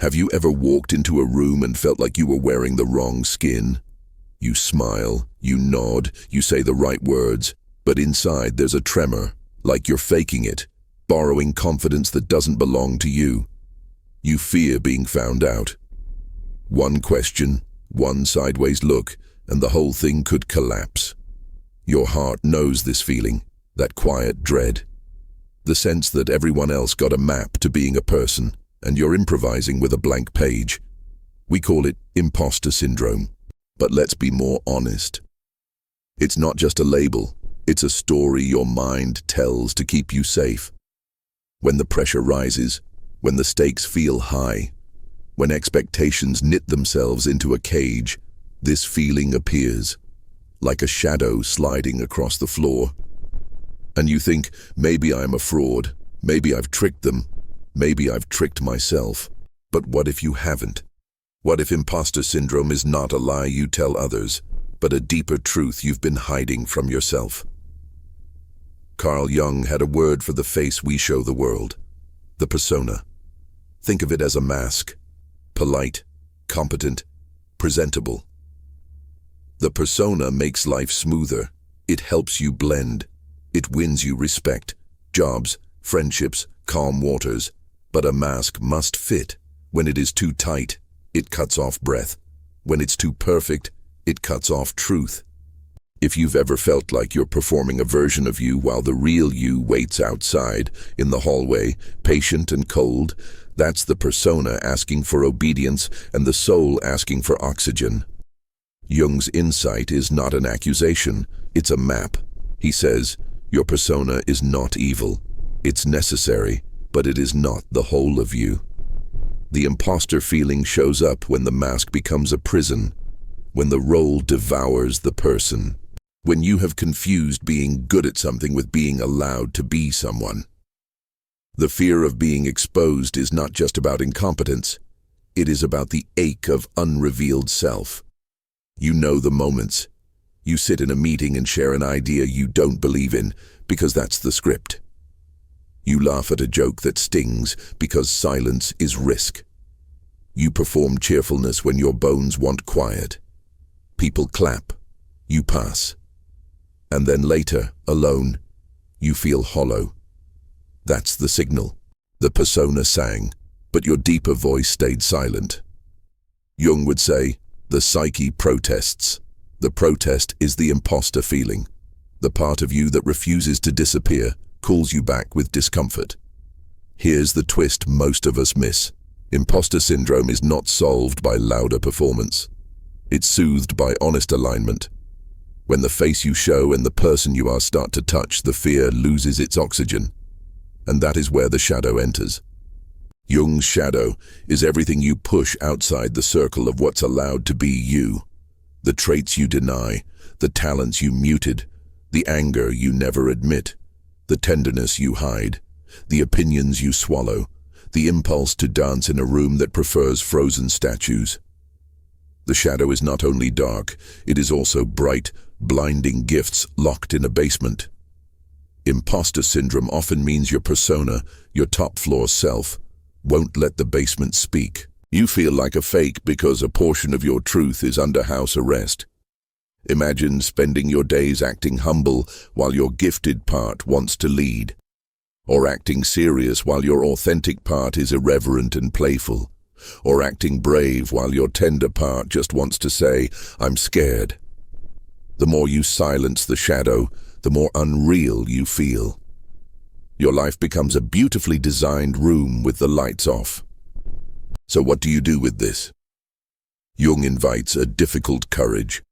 Have you ever walked into a room and felt like you were wearing the wrong skin? You smile, you nod, you say the right words, but inside there's a tremor, like you're faking it, borrowing confidence that doesn't belong to you. You fear being found out. One question, one sideways look, and the whole thing could collapse. Your heart knows this feeling, that quiet dread. The sense that everyone else got a map to being a person, and you're improvising with a blank page. We call it imposter syndrome, but let's be more honest. It's not just a label, it's a story your mind tells to keep you safe. When the pressure rises, when the stakes feel high, when expectations knit themselves into a cage, this feeling appears, like a shadow sliding across the floor. And you think, maybe I'm a fraud, maybe I've tricked them, maybe I've tricked myself. But what if you haven't? What if imposter syndrome is not a lie you tell others, but a deeper truth you've been hiding from yourself? Carl Jung had a word for the face we show the world: the persona. Think of it as a mask. Polite, competent, presentable. The persona makes life smoother. It helps you blend. It wins you respect, jobs, friendships, calm waters. But a mask must fit. When it is too tight, it cuts off breath. When it's too perfect, it cuts off truth. If you've ever felt like you're performing a version of you while the real you waits outside, in the hallway, patient and cold, that's the persona asking for obedience and the soul asking for oxygen. Jung's insight is not an accusation, it's a map. He says, your persona is not evil. It's necessary, but it is not the whole of you. The imposter feeling shows up when the mask becomes a prison, when the role devours the person, when you have confused being good at something with being allowed to be someone. The fear of being exposed is not just about incompetence, it is about the ache of unrevealed self. You know the moments. You sit in a meeting and share an idea you don't believe in, because that's the script. You laugh at a joke that stings, because silence is risk. You perform cheerfulness when your bones want quiet. People clap. You pass. And then later, alone, you feel hollow. That's the signal. The persona sang, but your deeper voice stayed silent. Jung would say, the psyche protests. The protest is the imposter feeling. The part of you that refuses to disappear calls you back with discomfort. Here's the twist most of us miss. Imposter syndrome is not solved by louder performance. It's soothed by honest alignment. When the face you show and the person you are start to touch, the fear loses its oxygen. And that is where the shadow enters. Jung's shadow is everything you push outside the circle of what's allowed to be you. The traits you deny, the talents you muted, the anger you never admit, the tenderness you hide, the opinions you swallow, the impulse to dance in a room that prefers frozen statues. The shadow is not only dark, it is also bright, blinding gifts locked in a basement. Imposter syndrome often means your persona, your top-floor self, won't let the basement speak. You feel like a fake because a portion of your truth is under house arrest. Imagine spending your days acting humble while your gifted part wants to lead, or acting serious while your authentic part is irreverent and playful, or acting brave while your tender part just wants to say, I'm scared. The more you silence the shadow, the more unreal you feel. Your life becomes a beautifully designed room with the lights off. So what do you do with this? Jung invites a difficult courage.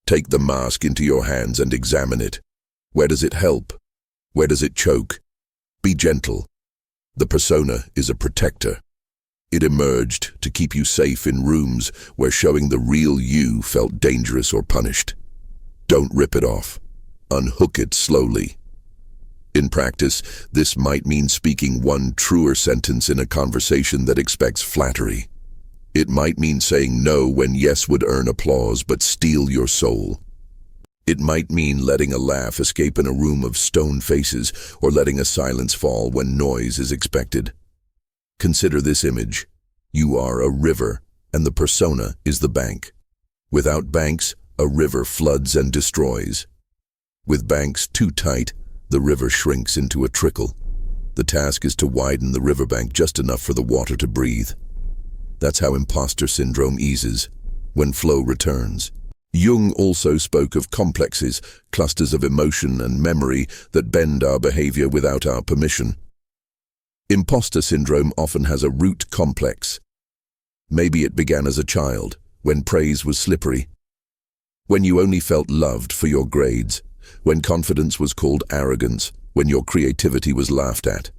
Take the mask into your hands and examine it. Where does it help? Where does it choke? Be gentle. The persona is a protector. It emerged to keep you safe in rooms where showing the real you felt dangerous or punished. Don't rip it off. Unhook it slowly. In practice, this might mean speaking one truer sentence in a conversation that expects flattery. It might mean saying no when yes would earn applause but steal your soul. It might mean letting a laugh escape in a room of stone faces or letting a silence fall when noise is expected. Consider this image. You are a river, and the persona is the bank. Without banks, a river floods and destroys. With banks too tight, the river shrinks into a trickle. The task is to widen the riverbank just enough for the water to breathe. That's how imposter syndrome eases, when flow returns. Jung also spoke of complexes, clusters of emotion and memory that bend our behavior without our permission. Imposter syndrome often has a root complex. Maybe it began as a child, when praise was slippery, when you only felt loved for your grades, when confidence was called arrogance, when your creativity was laughed at.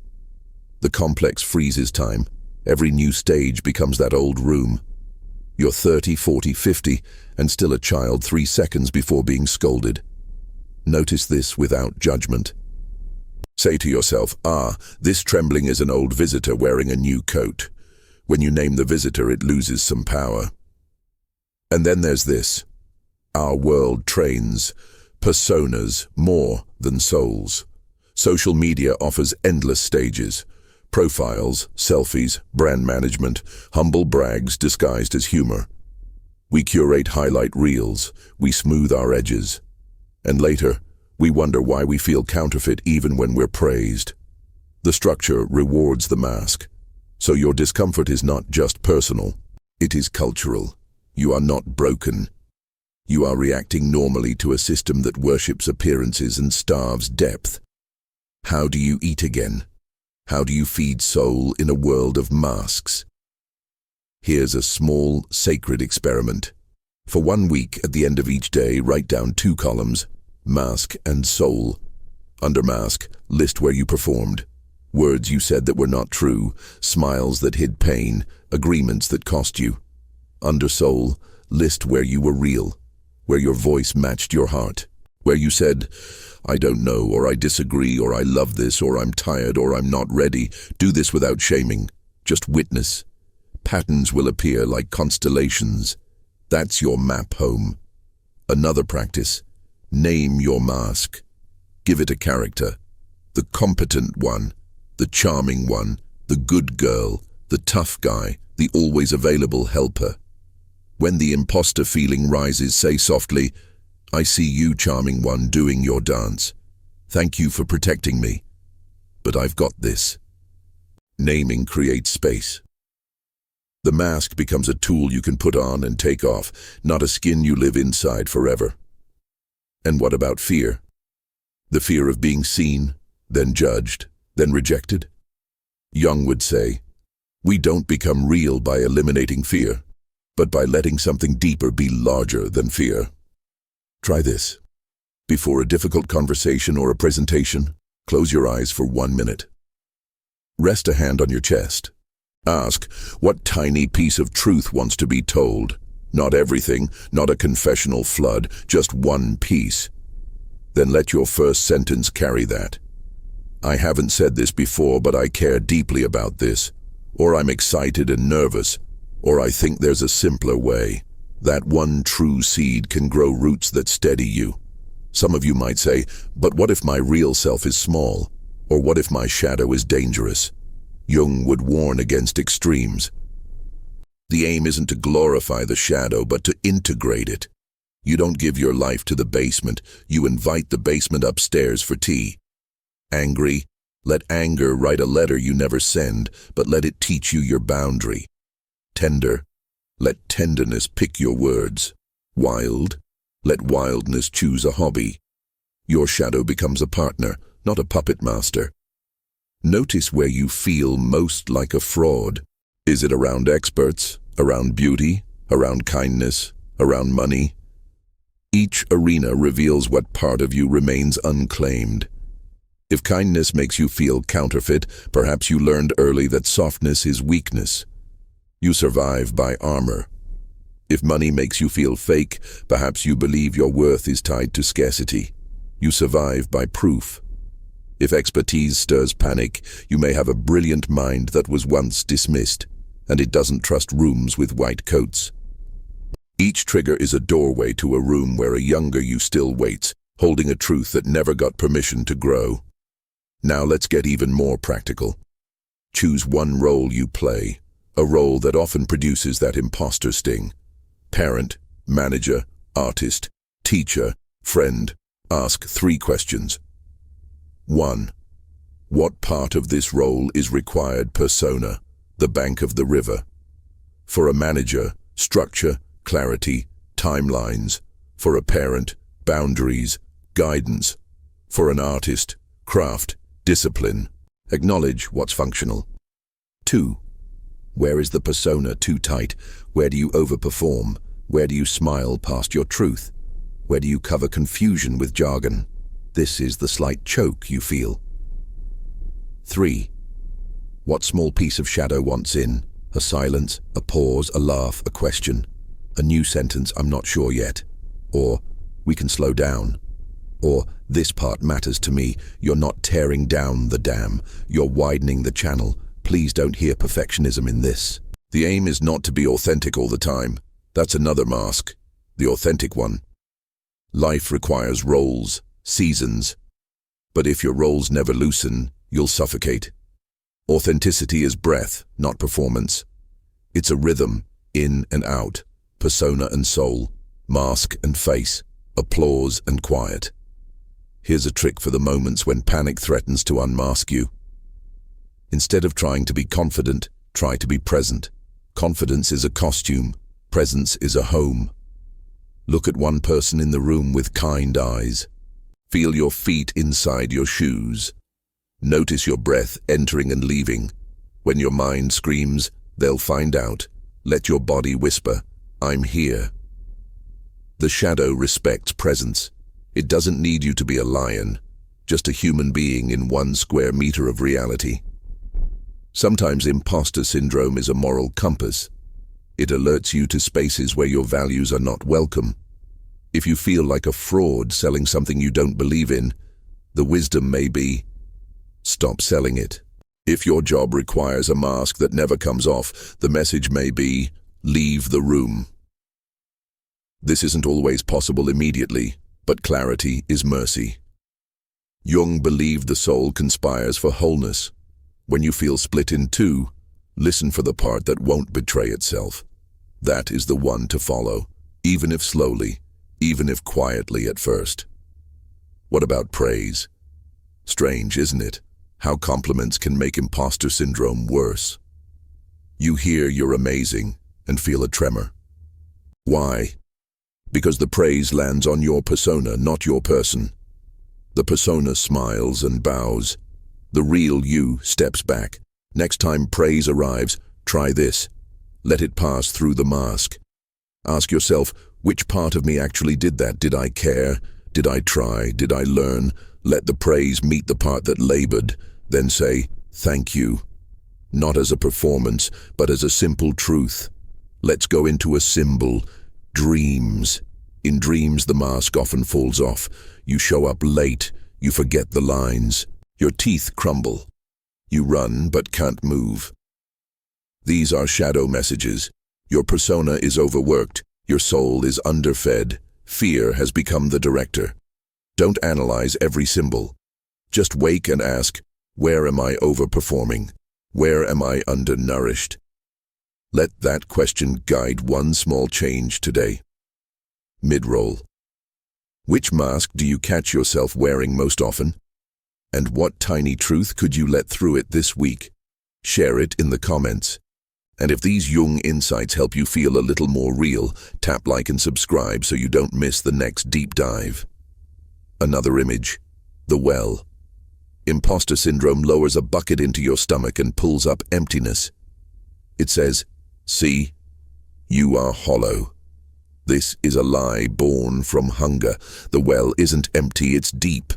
The complex freezes time. Every new stage becomes that old room. You're 30, 40, 50, and still a child 3 seconds before being scolded. Notice this without judgment. Say to yourself, this trembling is an old visitor wearing a new coat. When you name the visitor, it loses some power. And then there's this. Our world trains personas more than souls. Social media offers endless stages. Profiles, selfies, brand management, humble brags disguised as humor. We curate highlight reels, we smooth our edges. And later, we wonder why we feel counterfeit even when we're praised. The structure rewards the mask. So your discomfort is not just personal, it is cultural. You are not broken. You are reacting normally to a system that worships appearances and starves depth. How do you eat again? How do you feed soul in a world of masks? Here's a small, sacred experiment. For 1 week, at the end of each day, write down 2 columns, mask and soul. Under mask, list where you performed. Words you said that were not true, smiles that hid pain, agreements that cost you. Under soul, list where you were real, where your voice matched your heart, where you said, I don't know, or I disagree, or I love this, or I'm tired, or I'm not ready. Do this without shaming. Just witness. Patterns will appear like constellations. That's your map home. Another practice. Name your mask. Give it a character. The competent one, the charming one, the good girl, the tough guy, the always available helper. When the imposter feeling rises, say softly, I see you, charming one, doing your dance. Thank you for protecting me. But I've got this. Naming creates space. The mask becomes a tool you can put on and take off, not a skin you live inside forever. And what about fear? The fear of being seen, then judged, then rejected? Jung would say, we don't become real by eliminating fear, but by letting something deeper be larger than fear. Try this. Before a difficult conversation or a presentation, close your eyes for 1 minute. Rest a hand on your chest. Ask, what tiny piece of truth wants to be told? Not everything, not a confessional flood, just one piece. Then let your first sentence carry that. I haven't said this before, but I care deeply about this. Or I'm excited and nervous. Or I think there's a simpler way. That one true seed can grow roots that steady you. Some of you might say, but what if my real self is small? Or what if my shadow is dangerous? Jung would warn against extremes. The aim isn't to glorify the shadow, but to integrate it. You don't give your life to the basement, you invite the basement upstairs for tea. Angry? Let anger write a letter you never send, but let it teach you your boundary. Tender? Let tenderness pick your words. Wild? Let wildness choose a hobby. Your shadow becomes a partner, not a puppet master. Notice where you feel most like a fraud. Is it around experts, around beauty, around kindness, around money? Each arena reveals what part of you remains unclaimed. If kindness makes you feel counterfeit, perhaps you learned early that softness is weakness. You survive by armor. If money makes you feel fake, perhaps you believe your worth is tied to scarcity. You survive by proof. If expertise stirs panic, you may have a brilliant mind that was once dismissed, and it doesn't trust rooms with white coats. Each trigger is a doorway to a room where a younger you still waits, holding a truth that never got permission to grow. Now let's get even more practical. Choose one role you play, a role that often produces that imposter sting. Parent, manager, artist, teacher, friend. Ask 3 questions. 1. What part of this role is required persona, the bank of the river? For a manager, structure, clarity, timelines. For a parent, boundaries, guidance. For an artist, craft, discipline. Acknowledge what's functional. 2. Where is the persona too tight? Where do you overperform? Where do you smile past your truth? Where do you cover confusion with jargon? This is the slight choke you feel. 3. What small piece of shadow wants in? A silence, a pause, a laugh, a question. A new sentence, I'm not sure yet. Or, we can slow down. Or, this part matters to me. You're not tearing down the dam. You're widening the channel. Please don't hear perfectionism in this. The aim is not to be authentic all the time. That's another mask. The authentic one. Life requires roles, seasons. But if your roles never loosen, you'll suffocate. Authenticity is breath, not performance. It's a rhythm, in and out, persona and soul, mask and face, applause and quiet. Here's a trick for the moments when panic threatens to unmask you. Instead of trying to be confident, try to be present. Confidence is a costume, presence is a home. Look at one person in the room with kind eyes. Feel your feet inside your shoes. Notice your breath entering and leaving. When your mind screams, they'll find out. Let your body whisper, I'm here. The shadow respects presence. It doesn't need you to be a lion, just a human being in 1 square meter of reality. Sometimes imposter syndrome is a moral compass. It alerts you to spaces where your values are not welcome. If you feel like a fraud selling something you don't believe in, the wisdom may be, stop selling it. If your job requires a mask that never comes off, the message may be, leave the room. This isn't always possible immediately, but clarity is mercy. Jung believed the soul conspires for wholeness. When you feel split in 2, listen for the part that won't betray itself. That is the one to follow, even if slowly, even if quietly at first. What about praise? Strange, isn't it? How compliments can make imposter syndrome worse. You hear you're amazing and feel a tremor. Why? Because the praise lands on your persona, not your person. The persona smiles and bows. The real you steps back. Next time praise arrives, try this. Let it pass through the mask. Ask yourself, which part of me actually did that? Did I care? Did I try? Did I learn? Let the praise meet the part that labored. Then say, thank you. Not as a performance, but as a simple truth. Let's go into a symbol. Dreams. In dreams, the mask often falls off. You show up late. You forget the lines. Your teeth crumble. You run but can't move. These are shadow messages. Your persona is overworked. Your soul is underfed. Fear has become the director. Don't analyze every symbol. Just wake and ask, where am I overperforming? Where am I undernourished? Let that question guide one small change today. Mid-roll. Which mask do you catch yourself wearing most often? And what tiny truth could you let through it this week? Share it in the comments. And if these Jung insights help you feel a little more real, tap like and subscribe so you don't miss the next deep dive. Another image. The well. Imposter syndrome lowers a bucket into your stomach and pulls up emptiness. It says, see, you are hollow. This is a lie born from hunger. The well isn't empty, it's deep.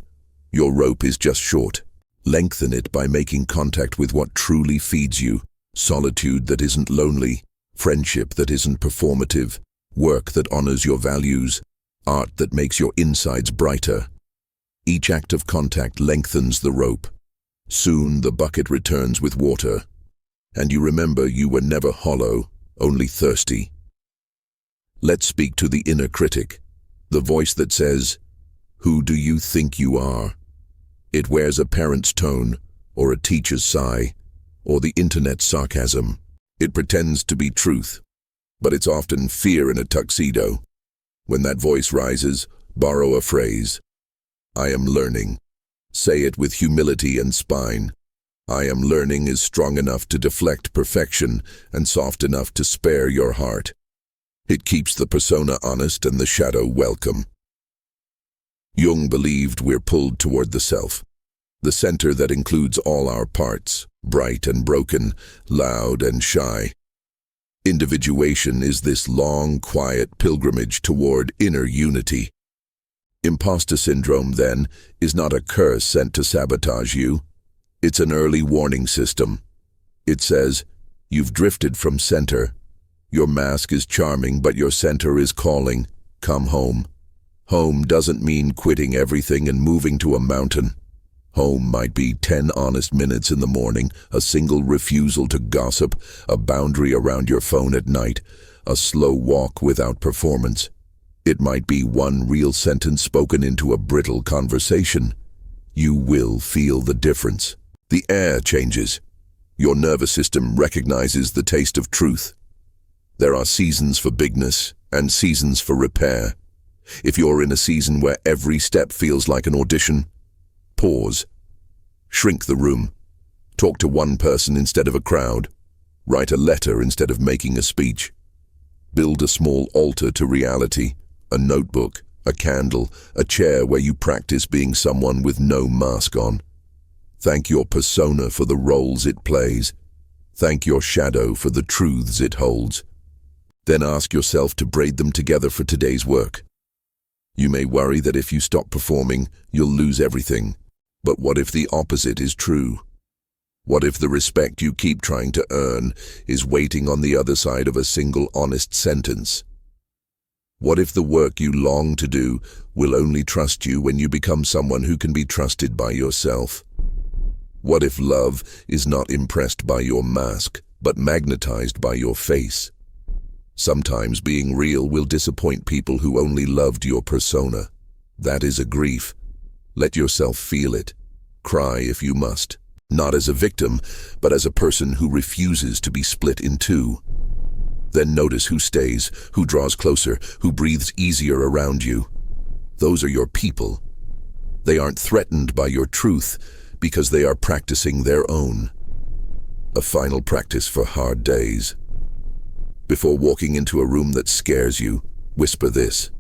Your rope is just short. Lengthen it by making contact with what truly feeds you. Solitude that isn't lonely, friendship that isn't performative, work that honors your values, art that makes your insides brighter. Each act of contact lengthens the rope. Soon the bucket returns with water, and you remember you were never hollow, only thirsty. Let's speak to the inner critic, the voice that says, who do you think you are? It wears a parent's tone, or a teacher's sigh, or the internet's sarcasm. It pretends to be truth, but it's often fear in a tuxedo. When that voice rises, borrow a phrase. I am learning. Say it with humility and spine. I am learning is strong enough to deflect perfection and soft enough to spare your heart. It keeps the persona honest and the shadow welcome. Jung believed we're pulled toward the self, the center that includes all our parts, bright and broken, loud and shy. Individuation is this long, quiet pilgrimage toward inner unity. Impostor syndrome, then, is not a curse sent to sabotage you. It's an early warning system. It says, you've drifted from center. Your mask is charming, but your center is calling. Come home. Home doesn't mean quitting everything and moving to a mountain. Home might be 10 honest minutes in the morning, a single refusal to gossip, a boundary around your phone at night, a slow walk without performance. It might be one real sentence spoken into a brittle conversation. You will feel the difference. The air changes. Your nervous system recognizes the taste of truth. There are seasons for bigness and seasons for repair. If you're in a season where every step feels like an audition, pause. Shrink the room. Talk to one person instead of a crowd. Write a letter instead of making a speech. Build a small altar to reality, a notebook, a candle, a chair where you practice being someone with no mask on. Thank your persona for the roles it plays. Thank your shadow for the truths it holds. Then ask yourself to braid them together for today's work. You may worry that if you stop performing, you'll lose everything. But what if the opposite is true? What if the respect you keep trying to earn is waiting on the other side of a single honest sentence? What if the work you long to do will only trust you when you become someone who can be trusted by yourself? What if love is not impressed by your mask, but magnetized by your face? Sometimes being real will disappoint people who only loved your persona. That is a grief. Let yourself feel it. Cry if you must. Not as a victim, but as a person who refuses to be split in two. Then notice who stays, who draws closer, who breathes easier around you. Those are your people. They aren't threatened by your truth because they are practicing their own. A final practice for hard days. Before walking into a room that scares you, whisper this.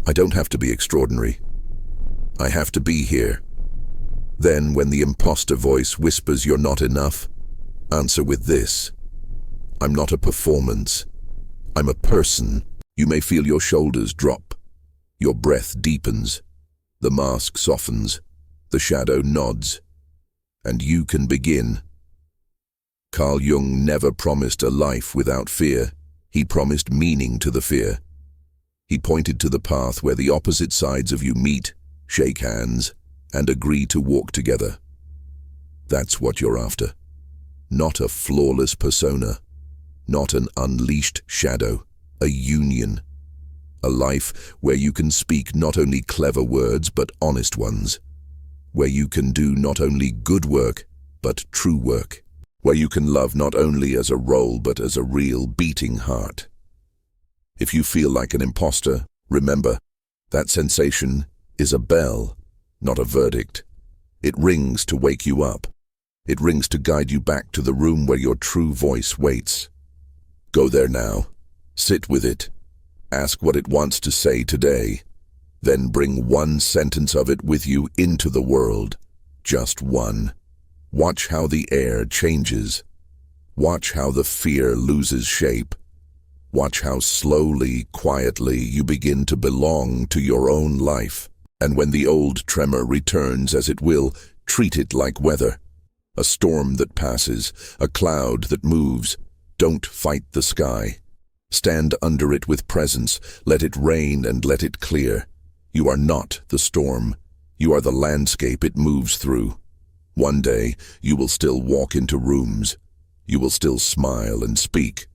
I don't have to be extraordinary. I have to be here. Then, when the imposter voice whispers you're not enough, answer with this. I'm not a performance. I'm a person. You may feel your shoulders drop. Your breath deepens. The mask softens. The shadow nods. And you can begin. Carl Jung never promised a life without fear. He promised meaning to the fear. He pointed to the path where the opposite sides of you meet, shake hands, and agree to walk together. That's what you're after. Not a flawless persona. Not an unleashed shadow. A union. A life where you can speak not only clever words but honest ones. Where you can do not only good work but true work. Where you can love not only as a role but as a real beating heart. If you feel like an imposter, remember, that sensation is a bell, not a verdict. It rings to wake you up. It rings to guide you back to the room where your true voice waits. Go there now. Sit with it. Ask what it wants to say today. Then bring one sentence of it with you into the world. Just one. Watch how the air changes. Watch how the fear loses shape. Watch how slowly, quietly you begin to belong to your own life. And when the old tremor returns, as it will, treat it like weather. A storm that passes, a cloud that moves. Don't fight the sky. Stand under it with presence. Let it rain and let it clear. You are not the storm. You are the landscape it moves through. One day, you will still walk into rooms. You will still smile and speak.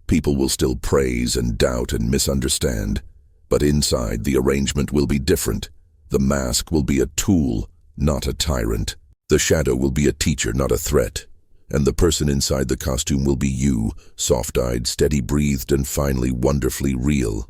People will still praise and doubt and misunderstand. But inside, the arrangement will be different. The mask will be a tool, not a tyrant. The shadow will be a teacher, not a threat. and the person inside the costume will be you, soft-eyed, steady-breathed, and finally wonderfully real.